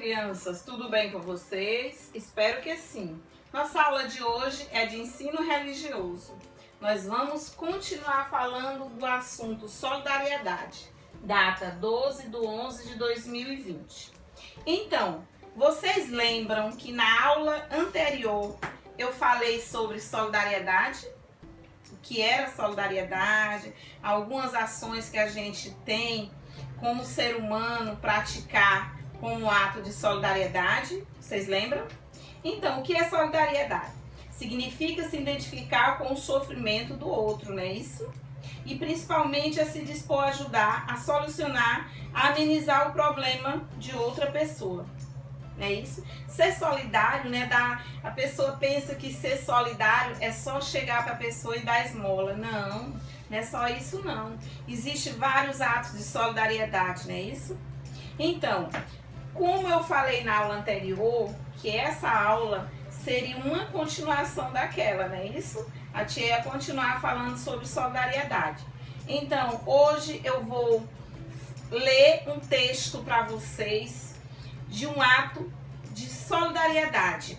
crianças, tudo bem com vocês? Espero que sim. Nossa aula de hoje é de ensino religioso. Nós vamos continuar falando do assunto solidariedade, data 12/11/2020. Então, vocês lembram que na aula anterior eu falei sobre solidariedade? O que era solidariedade, algumas ações que a gente tem como ser humano praticar como ato de solidariedade, vocês lembram? Então, o que é solidariedade? Significa se identificar com o sofrimento do outro, não é isso? E principalmente a se dispor a ajudar, a solucionar, a amenizar o problema de outra pessoa. Não é isso? Ser solidário, né? A pessoa pensa que ser solidário é só chegar para a pessoa e dar esmola. Não, não é só isso não. Existem vários atos de solidariedade, não é isso? Então, como eu falei na aula anterior, que essa aula seria uma continuação daquela, não é isso? A tia ia continuar falando sobre solidariedade. Então, hoje eu vou ler um texto para vocês de um ato de solidariedade.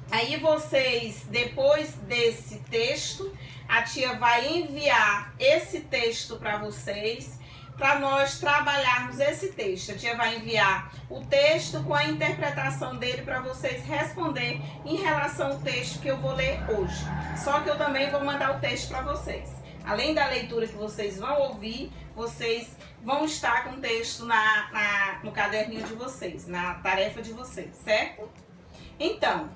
Aí vocês, depois desse texto, a tia vai enviar esse texto para vocês, para nós trabalharmos esse texto. A tia vai enviar o texto com a interpretação dele para vocês responder em relação ao texto que eu vou ler hoje. Só que eu também vou mandar o texto para vocês. Além da leitura que vocês vão ouvir, vocês vão estar com o texto no caderninho de vocês, na tarefa de vocês, certo? Então,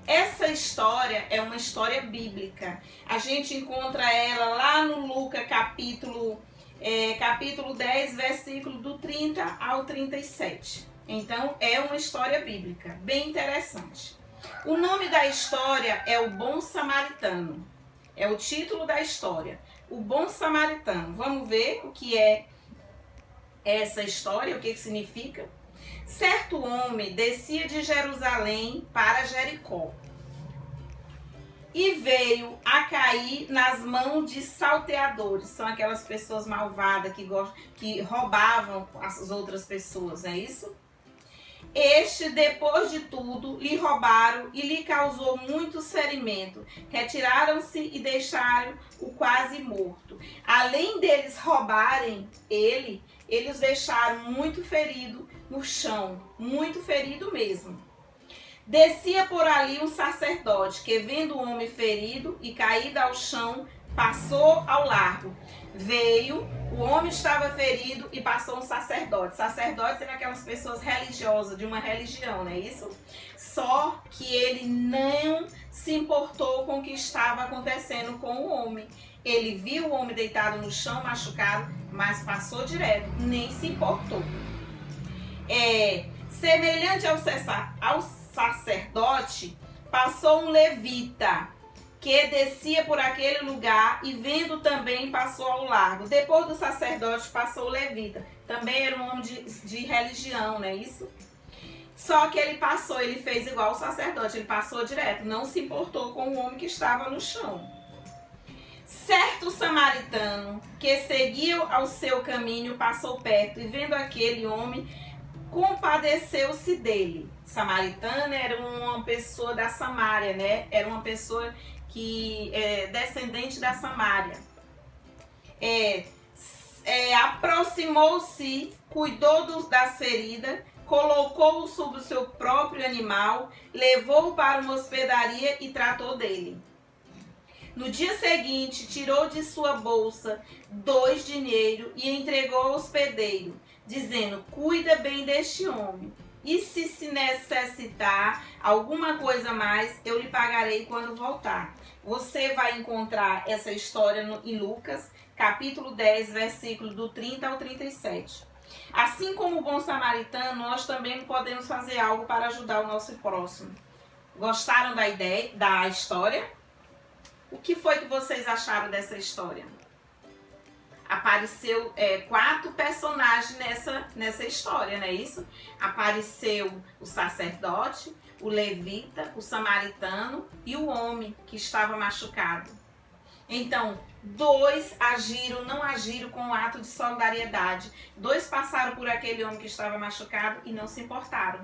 essa história é uma história bíblica. A gente encontra ela lá no Lucas capítulo 10, versículo do 30 ao 37. Então, é uma história bíblica, bem interessante. O nome da história é O Bom Samaritano. É o título da história, O Bom Samaritano. Vamos ver o que é essa história, o que significa. Certo homem descia de Jerusalém para Jericó e veio a cair nas mãos de salteadores. São aquelas pessoas malvadas que roubavam as outras pessoas, não é isso? Este, depois de tudo, lhe roubaram e lhe causou muito ferimento. Retiraram-se e deixaram-o quase morto. Além deles roubarem ele, eles deixaram muito ferido no chão, muito ferido mesmo. Descia por ali um sacerdote, que vendo o homem ferido e caído ao chão, passou ao largo. Veio, o homem estava ferido e passou um sacerdote. Sacerdotes eram aquelas pessoas religiosas, de uma religião, não é isso? Só que ele não se importou com o que estava acontecendo com o homem. Ele viu o homem deitado no chão, machucado, mas passou direto, nem se importou. Semelhante ao sacerdote, passou um levita, que descia por aquele lugar e vendo também passou ao largo. Depois do sacerdote passou o levita. Também era um homem de religião, não é isso? Só que ele fez igual o sacerdote, ele passou direto, não se importou com o homem que estava no chão. Certo samaritano, que seguia ao seu caminho, passou perto e vendo aquele homem, compadeceu-se dele. Samaritano era uma pessoa da Samária, né? Era uma pessoa que é descendente da Samária. Aproximou-se, cuidou das feridas, colocou-o sobre o seu próprio animal, levou-o para uma hospedaria e tratou dele. No dia seguinte, tirou de sua bolsa 2 dinheiros e entregou ao hospedeiro, dizendo: cuida bem deste homem, e se necessitar alguma coisa mais, eu lhe pagarei quando voltar. Você vai encontrar essa história em Lucas, capítulo 10, versículo do 30 ao 37. Assim como o bom samaritano, nós também podemos fazer algo para ajudar o nosso próximo. Gostaram da ideia, da história? O que foi que vocês acharam dessa história? Apareceu 4 personagens nessa história, não é isso? Apareceu o sacerdote, o levita, o samaritano e o homem que estava machucado. Então, 2 agiram, não agiram com o ato de solidariedade. 2 passaram por aquele homem que estava machucado e não se importaram.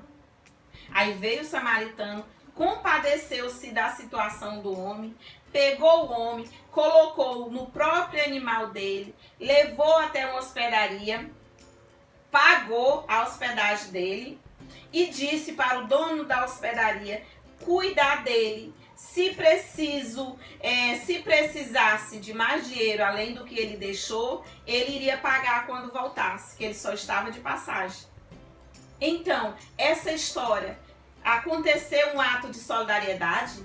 Aí veio o samaritano, compadeceu-se da situação do homem, pegou o homem, colocou no próprio animal dele, levou até uma hospedaria, pagou a hospedagem dele e disse para o dono da hospedaria cuidar dele. Se precisasse de mais dinheiro além do que ele deixou, ele iria pagar quando voltasse, que ele só estava de passagem. Então, essa história, aconteceu um ato de solidariedade?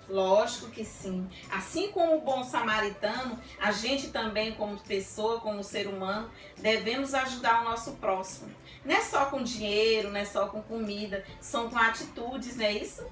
Lógico que sim. Assim como o bom samaritano, a gente também, como pessoa, como ser humano, devemos ajudar o nosso próximo. Não é só com dinheiro, não é só com comida, são com atitudes, não é isso?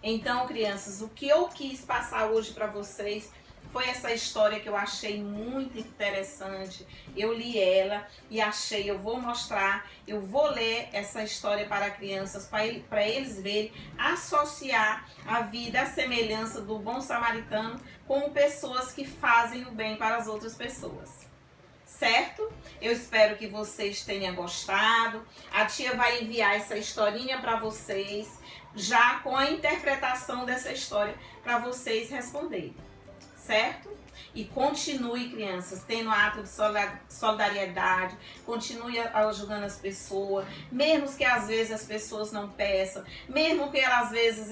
Então, crianças, o que eu quis passar hoje para vocês foi essa história que eu achei muito interessante. Eu li ela e achei, eu vou mostrar, eu vou ler essa história para crianças, para eles verem, associar a vida, a semelhança do bom samaritano como pessoas que fazem o bem para as outras pessoas. Certo? Eu espero que vocês tenham gostado. A tia vai enviar essa historinha para vocês, já com a interpretação dessa história, para vocês responderem. Certo? E continue, crianças, tendo ato de solidariedade, continue ajudando as pessoas, mesmo que às vezes as pessoas não peçam, mesmo que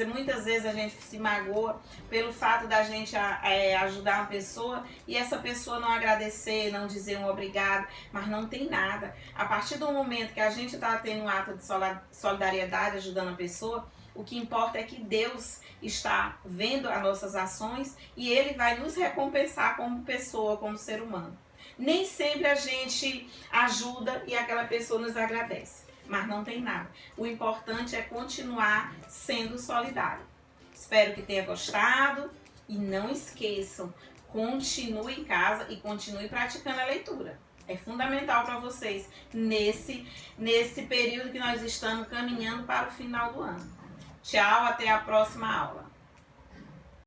muitas vezes a gente se magoa pelo fato da gente ajudar uma pessoa e essa pessoa não agradecer, não dizer um obrigado, mas não tem nada. A partir do momento que a gente está tendo um ato de solidariedade, ajudando a pessoa, o que importa é que Deus está vendo as nossas ações e Ele vai nos recompensar como pessoa, como ser humano. Nem sempre a gente ajuda e aquela pessoa nos agradece, mas não tem nada. O importante é continuar sendo solidário. Espero que tenha gostado e não esqueçam, continue em casa e continue praticando a leitura. É fundamental para vocês nesse período que nós estamos caminhando para o final do ano. Tchau, até a próxima aula.